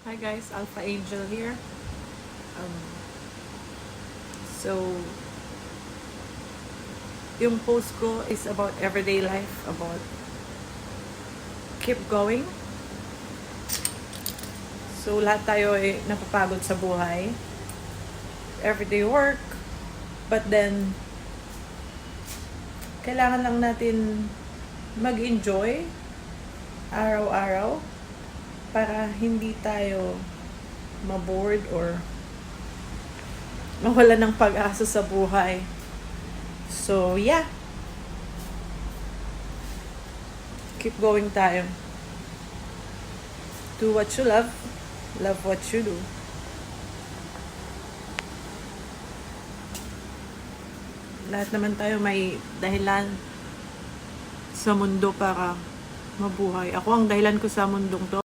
Hi guys, Alpha Angel here. So, yung post ko is about everyday life, about keep going. So, lahat tayo ay napapagod sa buhay. Everyday work. But then, kailangan lang natin mag-enjoy araw-araw para hindi tayo mabored or mawala ng pag-asa sa buhay. So, yeah. Keep going tayo. Do what you love. Love what you do. Lahat naman tayo may dahilan sa mundo para mabuhay. Ako ang dahilan ko sa mundong to.